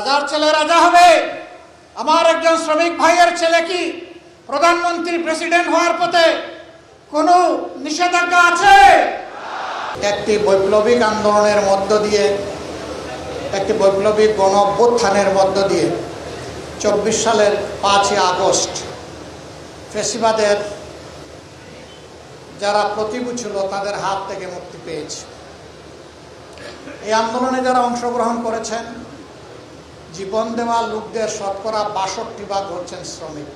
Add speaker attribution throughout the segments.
Speaker 1: রাজার ছেলে রাজা হবে। আমার একজন শ্রমিক ভাইয়ের ছেলে কি প্রধানমন্ত্রী প্রেসিডেন্ট হওয়ার পথে কোনো নিষেধাজ্ঞা আছে? একটি বৈপ্লবিক আন্দোলনের মধ্য দিয়ে, একটি বৈপ্লবিক গণ অভ্যুত্থানের মধ্য দিয়ে 24 সালের 5ই আগস্ট ফ্যাসিবাদের যারা প্রতিভূ ছিল তাদের হাত থেকে মুক্তি পেয়েছে। এই আন্দোলনে যারা অংশগ্রহণ করেছেন, জীবন দেওয়া লোকদের শতকরা 62 হচ্ছেন শ্রমিক,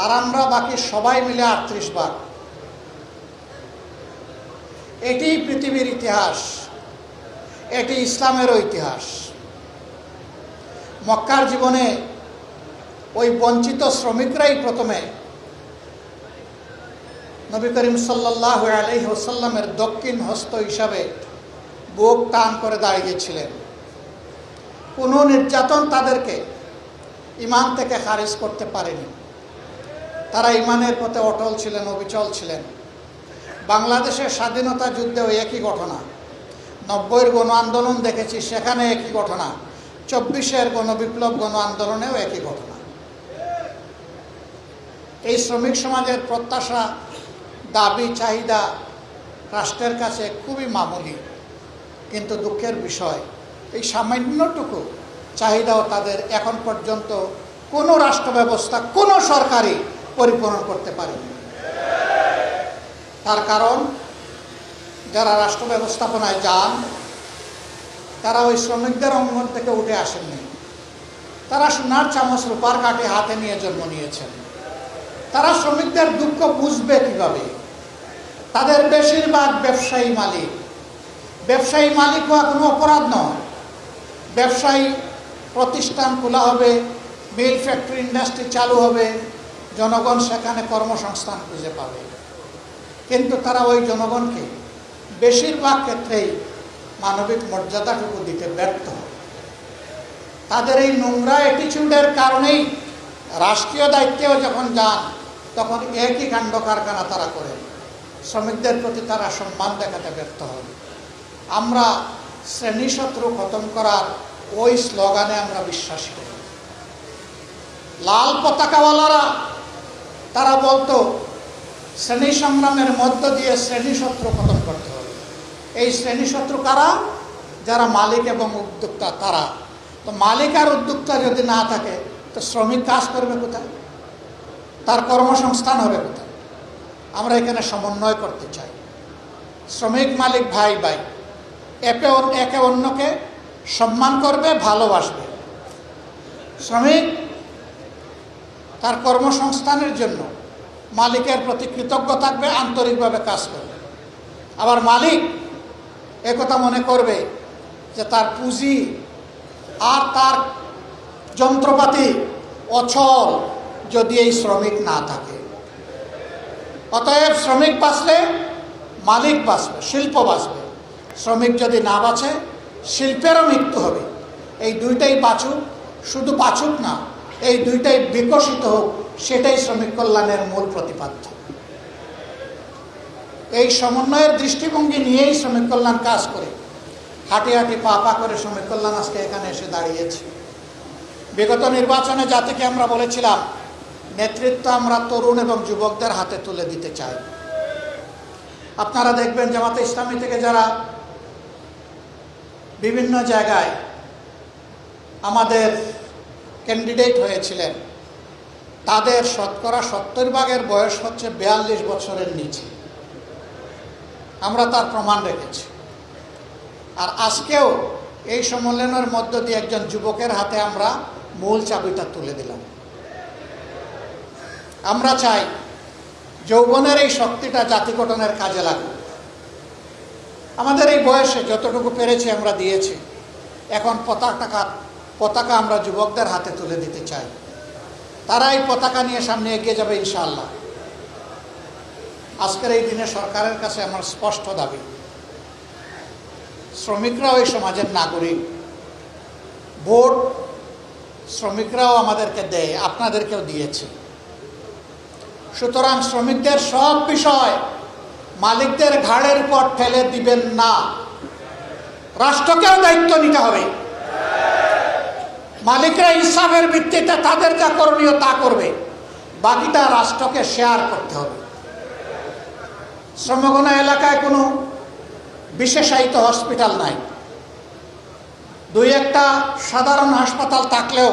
Speaker 1: আর আমরা বাকি সবাই মিলে 38 এটি পৃথিবীর ইতিহাস, এটি ইসলামেরও ইতিহাস। মক্কার জীবনে ওই বঞ্চিত শ্রমিকরাই প্রথমে নবী করিম সাল্লাল্লাহু আলাইহি ওয়াসাল্লামের দক্ষিণ হস্ত হিসাবে বুক টান করে দাঁড়িয়েছিলেন। কোনো নির্যাতন তাদেরকে ঈমান থেকে খারিজ করতে পারেনি। তারা ঈমানের পথে অটল ছিলেন, অবিচল ছিলেন। বাংলাদেশের স্বাধীনতা যুদ্ধেও একই ঘটনা, 90-এর গণ আন্দোলন দেখেছি, সেখানে একই ঘটনা, 24-এর গণবিপ্লব গণ আন্দোলনেও একই ঘটনা। এই শ্রমিক সমাজের প্রত্যাশা, দাবি, চাহিদা রাষ্ট্রের কাছে খুবই মামুলি, কিন্তু দুঃখের বিষয় এই সামান্যটুকু চাহিদাও তাদের এখন পর্যন্ত কোনো রাষ্ট্র ব্যবস্থা, কোনো সরকারই পরিপূরণ করতে পারেনি। তার কারণ যারা রাষ্ট্র ব্যবস্থাপনায় যান তারা ওই শ্রমিকদের অঙ্গন থেকে উঠে আসেননি। তারা সোনার চামচ রূপার কাঠি হাতে নিয়ে জন্ম নিয়েছেন। তারা শ্রমিকদের দুঃখ বুঝবে কিভাবে? তাদের বেশিরভাগ ব্যবসায়ী মালিক। ব্যবসায়ী মালিক হওয়া কোনো অপরাধ নয়। ব্যবসায়ী প্রতিষ্ঠান খোলা হবে, মিল, ফ্যাক্টরি, ইন্ডাস্ট্রি চালু হবে, জনগণ সেখানে কর্মসংস্থান খুঁজে পাবে। কিন্তু তারা ওই জনগণকে বেশিরভাগ ক্ষেত্রেই মানবিক মর্যাদাটুকু দিতে ব্যর্থ। তাদের এই নোংরা অ্যাটিটিউডের কারণেই রাষ্ট্রীয় দায়িত্বেও যখন যান তখন একই কাণ্ড কারখানা তারা করেন। শ্রমিকদের প্রতি তারা সম্মান দেখাতে ব্যর্থ হন। আমরা শ্রেণী শত্রু খতম করার ওই স্লোগানে আমরা বিশ্বাসী করি। লাল পতাকাওয়ালারা তারা বলতো শ্রেণী সংগ্রামের মধ্য দিয়ে শ্রেণী শত্রু খতম করতে হবে। এই শ্রেণী শত্রু কারা? যারা মালিক এবং উদ্যোক্তা তারা। তো মালিক আর উদ্যোক্তা যদি না থাকে তো শ্রমিক কাজ করবে কোথায়? তার কর্মসংস্থান হবে কোথায়? আমরা এখানে সমন্বয় করতে চাই। শ্রমিক মালিক ভাই ভাই, একে অন্যকে সম্মান করবে, ভালোবাসবে। শ্রমিক তার কর্মসংস্থানের জন্য মালিকের প্রতি কৃতজ্ঞ থাকবে, আন্তরিকভাবে কাজ করবে। আবার মালিক একথা মনে করবে যে তার পুঁজি আর তার যন্ত্রপাতি অচল যদি এই শ্রমিক না থাকে। অতএব শ্রমিক বাঁচলে মালিক বাঁচবে, শিল্প বাঁচবে। শ্রমিক যদি না বাঁচে শিল্পেরও মৃত্যু হবে। এই দুইটাই বাঁচুক, শুধু বাঁচুক না, এই দুইটাই বিকশিত হোক, সেটাই শ্রমিক কল্যাণের মূল প্রতিপাদ্য। এই সমন্বয়ের দৃষ্টিভঙ্গি নিয়েই শ্রমিক কল্যাণ কাজ করে, হাঁটি হাঁটি পা পা করে শ্রমিক কল্যাণ আজকে এখানে এসে দাঁড়িয়েছে। বিগত নির্বাচনে জাতিকে আমরা বলেছিলাম নেতৃত্ব আমরা তরুণ এবং যুবকদের হাতে তুলে দিতে চাই। আপনারা দেখবেন জামাতে ইসলামী থেকে যারা বিভিন্ন জায়গায় আমাদের ক্যান্ডিডেট হয়েছিলেন তাদের শতকরা 70% বয়স হচ্ছে 42 বছরের নিচে। আমরা তার প্রমাণ রেখেছি। আর আজকেও এই সম্মেলনের মধ্য দিয়ে একজন যুবকের হাতে আমরা মূল চাবিটা তুলে দিলাম। আমরা চাই যৌবনের এই শক্তিটা জাতি গঠনের কাজে লাগুক। আমাদের এই বয়সে যতটুকু পেরেছি আমরা দিয়েছি। এখন পতাকা আমরা যুবকদের হাতে তুলে দিতে চাই। তারা এই পতাকা নিয়ে সামনে এগিয়ে যাবে ইনশাআল্লাহ। আজকের এই দিনে সরকারের কাছে আমার স্পষ্ট দাবি, শ্রমিকরাও এই সমাজের নাগরিক। ভোট শ্রমিকরাও আমাদেরকে দেয়, আপনাদেরকেও দিয়েছে। সুতরাং শ্রমিকদের সব বিষয় মালিকদের ঘাড়ের উপর ঠেলে দিবেন না। রাষ্ট্রকেও দায়িত্ব নিতে হবে। মালিকরা ইনসাফের ভিত্তিতে তাদের যা করণীয় তা করবে, বাকিটা রাষ্ট্রকে শেয়ার করতে হবে। শ্রমঘন এলাকায় কোনো বিশেষায়িত হসপিটাল নাই, দুই একটা সাধারণ হাসপাতাল থাকলেও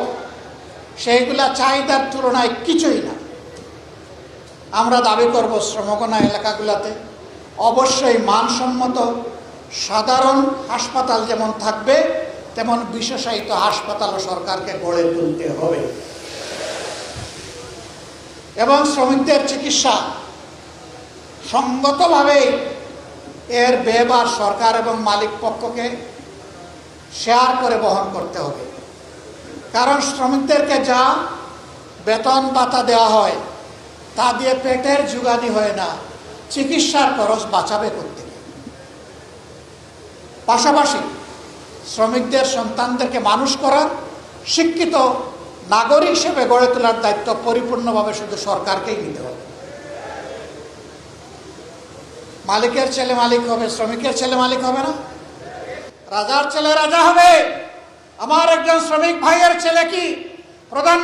Speaker 1: সেইগুলা চাহিদার তুলনায় কিছুই না। আমরা দাবি করব শ্রমঘন এলাকাগুলোতে অবশ্যই মানসম্মত সাধারণ হাসপাতাল যেমন থাকবে, তেমন বিশেষায়িত হাসপাতালও সরকারকে গড়ে তুলতে হবে এবং শ্রমিকদের চিকিৎসা সঙ্গতভাবে এর ব্যয়ভার সরকার এবং মালিক পক্ষকে শেয়ার করে বহন করতে হবে। কারণ শ্রমিকদেরকে যা বেতন ভাতা দেওয়া হয় তা দিয়ে পেটের জোগানি হয় না, চিকিৎসার খরচ বাঁচাবে করতে। পাশাপাশি শ্রমিকদের সন্তানদেরকে মানুষ করার শিক্ষিত নাগরিক হিসেবে গড়ে তোলার দায়িত্ব পরিপূর্ণভাবে শুধু সরকারকেই নিতে হবে। মালিকের ছেলে মালিক হবে, শ্রমিকের ছেলে মালিক হবে না। রাজার ছেলে রাজা হবে। আমার একজন শ্রমিক ভাইয়ের ছেলে কি প্রধান